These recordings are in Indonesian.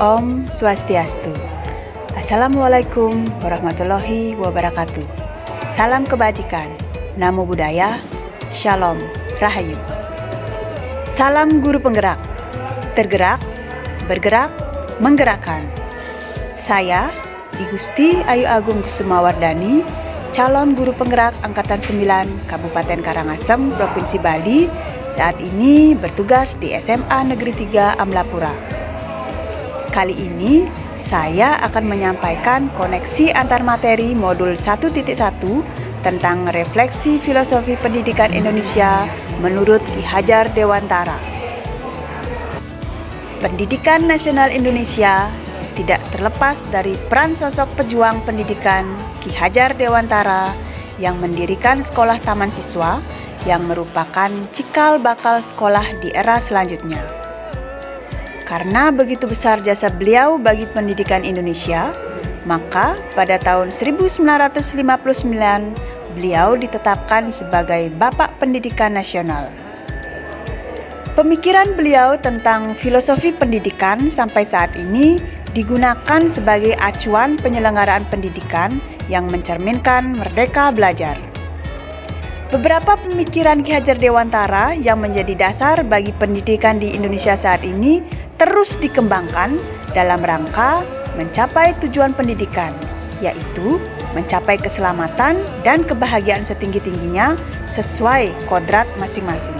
Om Swastiastu. Assalamualaikum warahmatullahi wabarakatuh. Salam kebajikan, namo buddhaya, shalom, rahayu. Salam guru penggerak, tergerak, bergerak, menggerakkan. Saya, I Gusti Ayu Agung Kusumawardhani, calon guru penggerak Angkatan 9 Kabupaten Karangasem, Provinsi Bali, saat ini bertugas di SMA Negeri 3 Amlapura. Kali ini saya akan menyampaikan koneksi antar materi modul 1.1 tentang refleksi filosofi pendidikan Indonesia menurut Ki Hajar Dewantara. Pendidikan nasional Indonesia tidak terlepas dari peran sosok pejuang pendidikan Ki Hajar Dewantara yang mendirikan sekolah taman siswa yang merupakan cikal bakal sekolah di era selanjutnya. Karena begitu besar jasa beliau bagi pendidikan Indonesia, maka pada tahun 1959 beliau ditetapkan sebagai Bapak Pendidikan Nasional. Pemikiran beliau tentang filosofi pendidikan sampai saat ini digunakan sebagai acuan penyelenggaraan pendidikan yang mencerminkan merdeka belajar. Beberapa pemikiran Ki Hajar Dewantara yang menjadi dasar bagi pendidikan di Indonesia saat ini terus dikembangkan dalam rangka mencapai tujuan pendidikan, yaitu mencapai keselamatan dan kebahagiaan setinggi-tingginya sesuai kodrat masing-masing.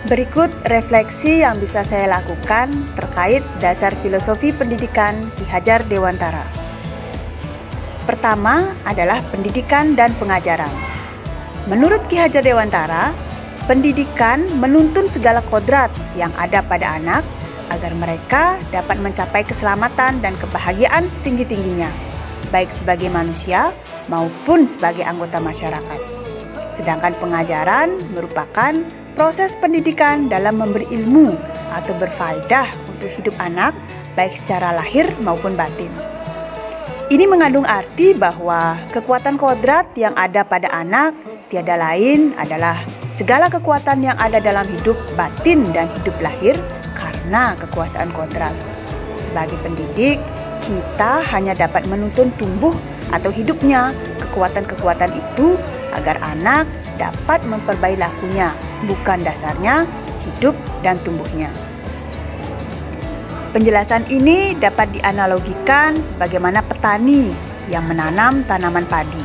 Berikut refleksi yang bisa saya lakukan terkait dasar filosofi pendidikan Ki Hajar Dewantara. Pertama adalah pendidikan dan pengajaran. Menurut Ki Hajar Dewantara, pendidikan menuntun segala kodrat yang ada pada anak agar mereka dapat mencapai keselamatan dan kebahagiaan setinggi-tingginya, baik sebagai manusia maupun sebagai anggota masyarakat. Sedangkan pengajaran merupakan proses pendidikan dalam memberi ilmu atau berfaedah untuk hidup anak, baik secara lahir maupun batin. Ini mengandung arti bahwa kekuatan kodrat yang ada pada anak tiada lain adalah segala kekuatan yang ada dalam hidup batin dan hidup lahir karena kekuasaan kodrat. Sebagai pendidik, kita hanya dapat menuntun tumbuh atau hidupnya kekuatan-kekuatan itu agar anak dapat memperbaiki lakunya, bukan dasarnya hidup dan tumbuhnya. Penjelasan ini dapat dianalogikan sebagaimana petani yang menanam tanaman padi.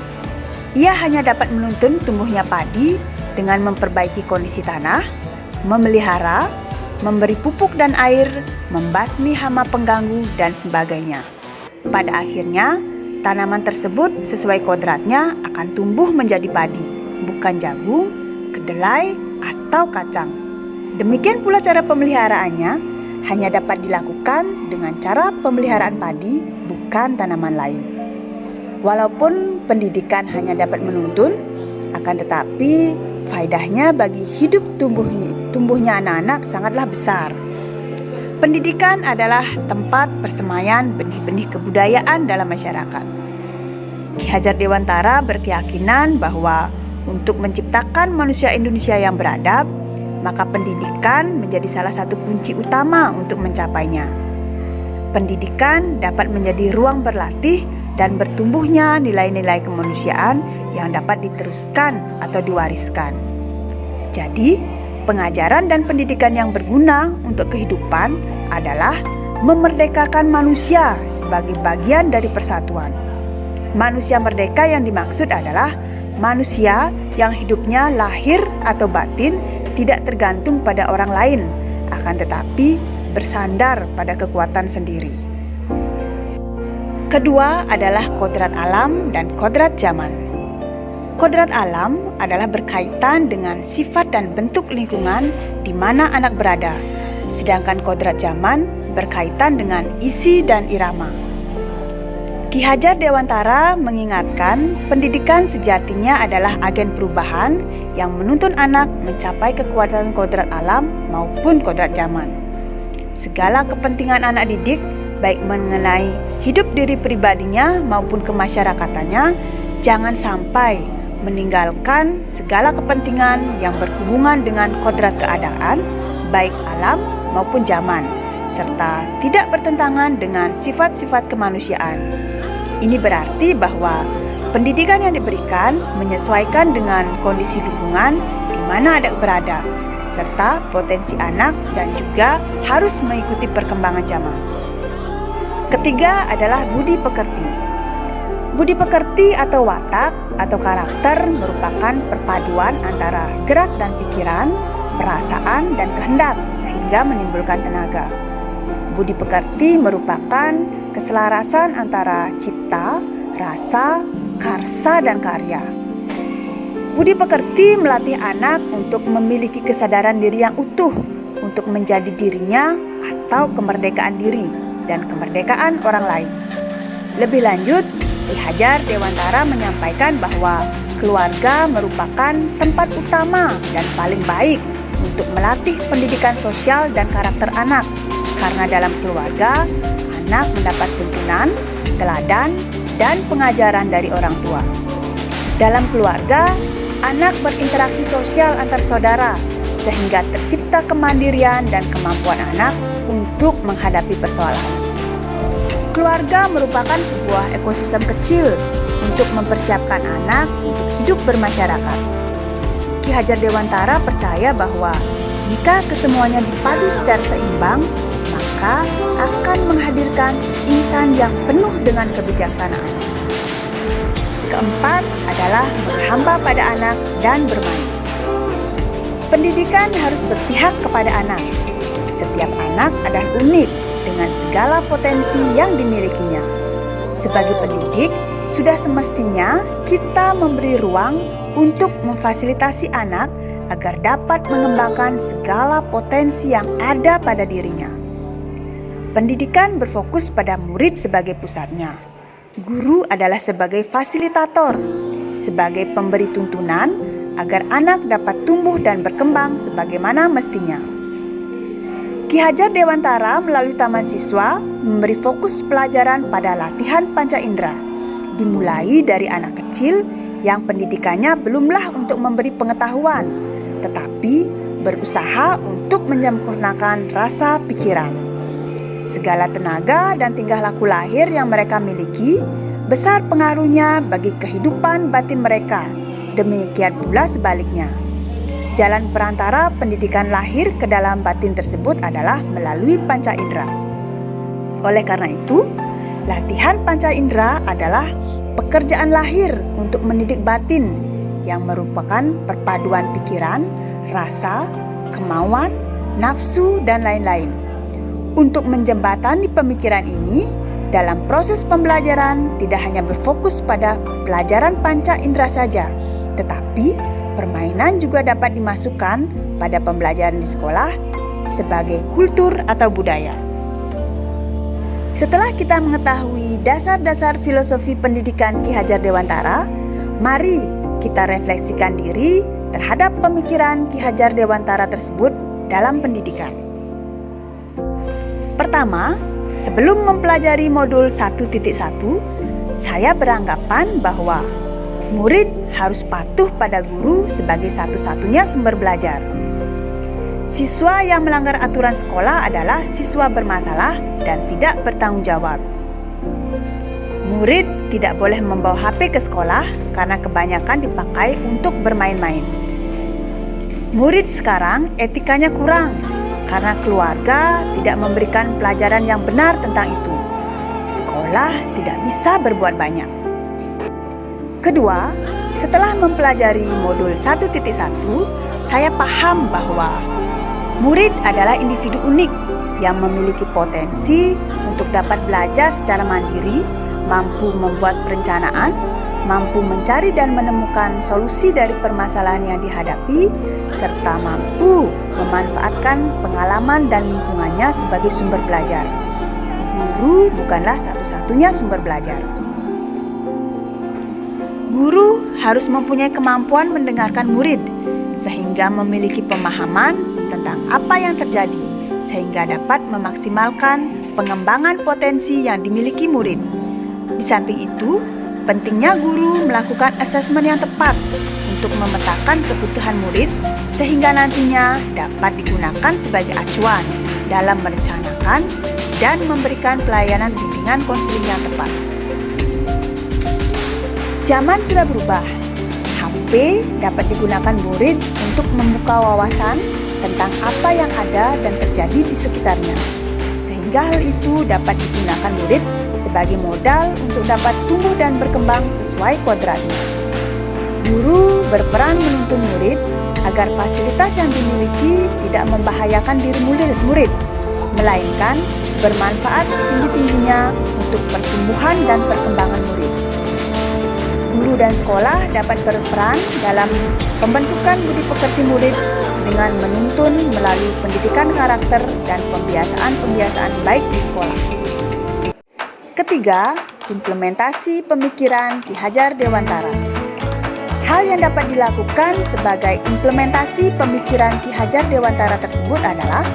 Ia hanya dapat menuntun tumbuhnya padi dengan memperbaiki kondisi tanah, memelihara, memberi pupuk dan air, membasmi hama pengganggu, dan sebagainya. Pada akhirnya, tanaman tersebut sesuai kodratnya akan tumbuh menjadi padi, bukan jagung, kedelai, atau kacang. Demikian pula cara pemeliharaannya hanya dapat dilakukan dengan cara pemeliharaan padi, bukan tanaman lain. Walaupun pendidikan hanya dapat menuntun, akan tetapi faedahnya bagi hidup tumbuhnya anak-anak sangatlah besar. Pendidikan adalah tempat persemaian benih-benih kebudayaan dalam masyarakat. Ki Hajar Dewantara berkeyakinan bahwa untuk menciptakan manusia Indonesia yang beradab, maka pendidikan menjadi salah satu kunci utama untuk mencapainya. Pendidikan dapat menjadi ruang berlatih dan bertumbuhnya nilai-nilai kemanusiaan yang dapat diteruskan atau diwariskan. Jadi, pengajaran dan pendidikan yang berguna untuk kehidupan adalah memerdekakan manusia sebagai bagian dari persatuan. Manusia merdeka yang dimaksud adalah manusia yang hidupnya lahir atau batin tidak tergantung pada orang lain, akan tetapi bersandar pada kekuatan sendiri. Kedua adalah kodrat alam dan kodrat zaman. Kodrat alam adalah berkaitan dengan sifat dan bentuk lingkungan di mana anak berada, sedangkan kodrat zaman berkaitan dengan isi dan irama. Ki Hajar Dewantara mengingatkan pendidikan sejatinya adalah agen perubahan yang menuntun anak mencapai kekuatan kodrat alam maupun kodrat zaman. Segala kepentingan anak didik, baik mengenai hidup diri pribadinya maupun kemasyarakatannya, jangan sampai meninggalkan segala kepentingan yang berhubungan dengan kodrat keadaan, baik alam maupun zaman, serta tidak bertentangan dengan sifat-sifat kemanusiaan. Ini berarti bahwa pendidikan yang diberikan menyesuaikan dengan kondisi lingkungan di mana anak berada, serta potensi anak dan juga harus mengikuti perkembangan zaman. Ketiga adalah budi pekerti. Budi pekerti atau watak atau karakter merupakan perpaduan antara gerak dan pikiran, perasaan dan kehendak sehingga menimbulkan tenaga. Budi pekerti merupakan keselarasan antara cipta, rasa, karsa dan karya. Budi pekerti melatih anak untuk memiliki kesadaran diri yang utuh untuk menjadi dirinya atau kemerdekaan diri dan kemerdekaan orang lain. Lebih lanjut, Ki Hajar Dewantara menyampaikan bahwa keluarga merupakan tempat utama dan paling baik untuk melatih pendidikan sosial dan karakter anak, karena dalam keluarga, anak mendapat tuntunan, teladan, dan pengajaran dari orang tua. Dalam keluarga, anak berinteraksi sosial antar saudara, sehingga tercipta kemandirian dan kemampuan anak untuk menghadapi persoalan. Keluarga merupakan sebuah ekosistem kecil untuk mempersiapkan anak untuk hidup bermasyarakat. Ki Hajar Dewantara percaya bahwa jika kesemuanya dipadu secara seimbang, maka akan menghadirkan insan yang penuh dengan kebijaksanaan. Keempat adalah menghamba pada anak dan bermain. Pendidikan harus berpihak kepada anak. Setiap anak adalah unik dengan segala potensi yang dimilikinya. Sebagai pendidik, sudah semestinya kita memberi ruang untuk memfasilitasi anak agar dapat mengembangkan segala potensi yang ada pada dirinya. Pendidikan berfokus pada murid sebagai pusatnya. Guru adalah sebagai fasilitator, sebagai pemberi tuntunan agar anak dapat tumbuh dan berkembang sebagaimana mestinya. Ki Hajar Dewantara melalui Taman Siswa memberi fokus pelajaran pada latihan panca indera, dimulai dari anak kecil yang pendidikannya belumlah untuk memberi pengetahuan, tetapi berusaha untuk menyempurnakan rasa pikiran. Segala tenaga dan tingkah laku lahir yang mereka miliki besar pengaruhnya bagi kehidupan batin mereka. Demikian pula sebaliknya. Jalan perantara pendidikan lahir ke dalam batin tersebut adalah melalui panca indera. Oleh karena itu, latihan panca indera adalah pekerjaan lahir untuk mendidik batin yang merupakan perpaduan pikiran, rasa, kemauan, nafsu, dan lain-lain. Untuk menjembatani pemikiran ini, dalam proses pembelajaran tidak hanya berfokus pada pelajaran panca indera saja, tetapi permainan juga dapat dimasukkan pada pembelajaran di sekolah sebagai kultur atau budaya. Setelah kita mengetahui dasar-dasar filosofi pendidikan Ki Hajar Dewantara, mari kita refleksikan diri terhadap pemikiran Ki Hajar Dewantara tersebut dalam pendidikan. Pertama, sebelum mempelajari modul 1.1, saya beranggapan bahwa murid harus patuh pada guru sebagai satu-satunya sumber belajar. Siswa yang melanggar aturan sekolah adalah siswa bermasalah dan tidak bertanggung jawab. Murid tidak boleh membawa HP ke sekolah karena kebanyakan dipakai untuk bermain-main. Murid sekarang etikanya kurang karena keluarga tidak memberikan pelajaran yang benar tentang itu. Sekolah tidak bisa berbuat banyak. Kedua, setelah mempelajari modul 1.1, saya paham bahwa murid adalah individu unik yang memiliki potensi untuk dapat belajar secara mandiri, mampu membuat perencanaan, mampu mencari dan menemukan solusi dari permasalahan yang dihadapi, serta mampu memanfaatkan pengalaman dan lingkungannya sebagai sumber belajar. Guru bukanlah satu-satunya sumber belajar. Guru harus mempunyai kemampuan mendengarkan murid, sehingga memiliki pemahaman tentang apa yang terjadi, sehingga dapat memaksimalkan pengembangan potensi yang dimiliki murid. Di samping itu, pentingnya guru melakukan asesmen yang tepat untuk memetakan kebutuhan murid, sehingga nantinya dapat digunakan sebagai acuan dalam merencanakan dan memberikan pelayanan bimbingan konseling yang tepat. Zaman sudah berubah. HP dapat digunakan murid untuk membuka wawasan tentang apa yang ada dan terjadi di sekitarnya. Sehingga hal itu dapat digunakan murid sebagai modal untuk dapat tumbuh dan berkembang sesuai kodratnya. Guru berperan menuntun murid agar fasilitas yang dimiliki tidak membahayakan diri murid, melainkan bermanfaat setinggi-tingginya untuk pertumbuhan dan perkembangan murid. Guru dan sekolah dapat berperan dalam pembentukan budi pekerti murid dengan menuntun melalui pendidikan karakter dan pembiasaan-pembiasaan baik di sekolah. Ketiga, implementasi pemikiran Ki Hajar Dewantara. Hal yang dapat dilakukan sebagai implementasi pemikiran Ki Hajar Dewantara tersebut adalah: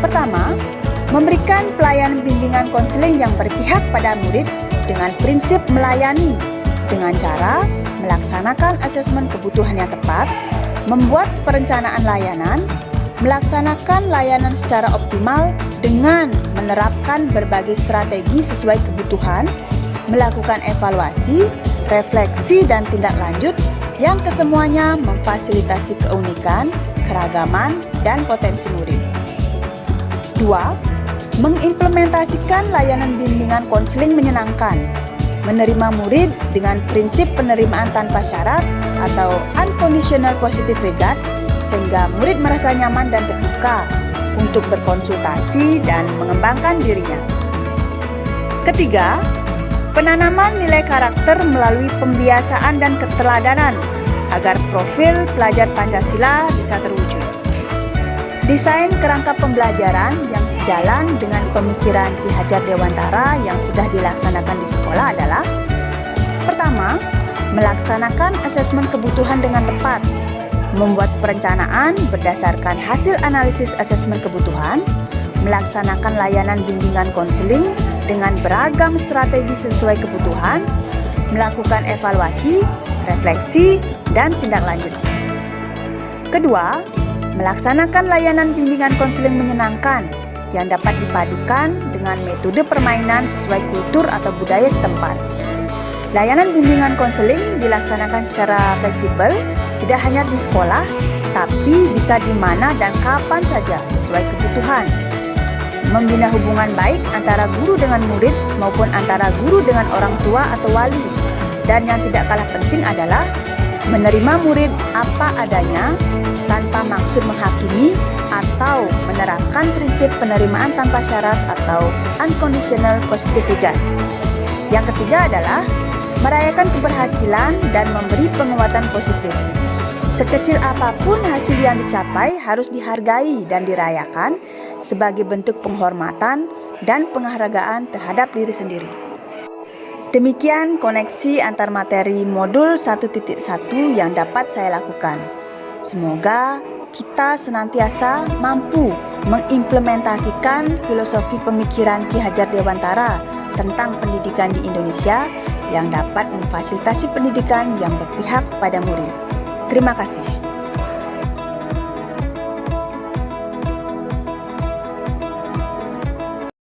pertama, memberikan pelayanan bimbingan konseling yang berpihak pada murid dengan prinsip melayani dengan cara melaksanakan asesmen kebutuhan yang tepat, membuat perencanaan layanan, melaksanakan layanan secara optimal dengan menerapkan berbagai strategi sesuai kebutuhan, melakukan evaluasi, refleksi, dan tindak lanjut yang kesemuanya memfasilitasi keunikan, keragaman, dan potensi murid. 2. Mengimplementasikan layanan bimbingan konseling menyenangkan, menerima murid dengan prinsip penerimaan tanpa syarat atau unconditional positive regard, sehingga murid merasa nyaman dan terbuka untuk berkonsultasi dan mengembangkan dirinya. Ketiga, penanaman nilai karakter melalui pembiasaan dan keteladanan agar profil pelajar Pancasila bisa terwujud. Desain kerangka pembelajaran yang sejalan dengan pemikiran Ki Hajar Dewantara yang sudah dilaksanakan di sekolah adalah: pertama, melaksanakan asesmen kebutuhan dengan tepat, membuat perencanaan berdasarkan hasil analisis asesmen kebutuhan, melaksanakan layanan bimbingan konseling dengan beragam strategi sesuai kebutuhan, melakukan evaluasi, refleksi, dan tindak lanjut. Kedua, melaksanakan layanan bimbingan konseling menyenangkan yang dapat dipadukan dengan metode permainan sesuai kultur atau budaya setempat. Layanan bimbingan konseling dilaksanakan secara fleksibel, tidak hanya di sekolah, tapi bisa di mana dan kapan saja sesuai kebutuhan. Membina hubungan baik antara guru dengan murid maupun antara guru dengan orang tua atau wali. Dan yang tidak kalah penting adalah menerima murid apa adanya tanpa maksud menghakimi atau menerapkan prinsip penerimaan tanpa syarat atau unconditional positive regard. Yang ketiga adalah merayakan keberhasilan dan memberi penguatan positif. Sekecil apapun hasil yang dicapai harus dihargai dan dirayakan sebagai bentuk penghormatan dan penghargaan terhadap diri sendiri. Demikian koneksi antar materi modul 1.1 yang dapat saya lakukan. Semoga kita senantiasa mampu mengimplementasikan filosofi pemikiran Ki Hajar Dewantara tentang pendidikan di Indonesia yang dapat memfasilitasi pendidikan yang berpihak pada murid. Terima kasih.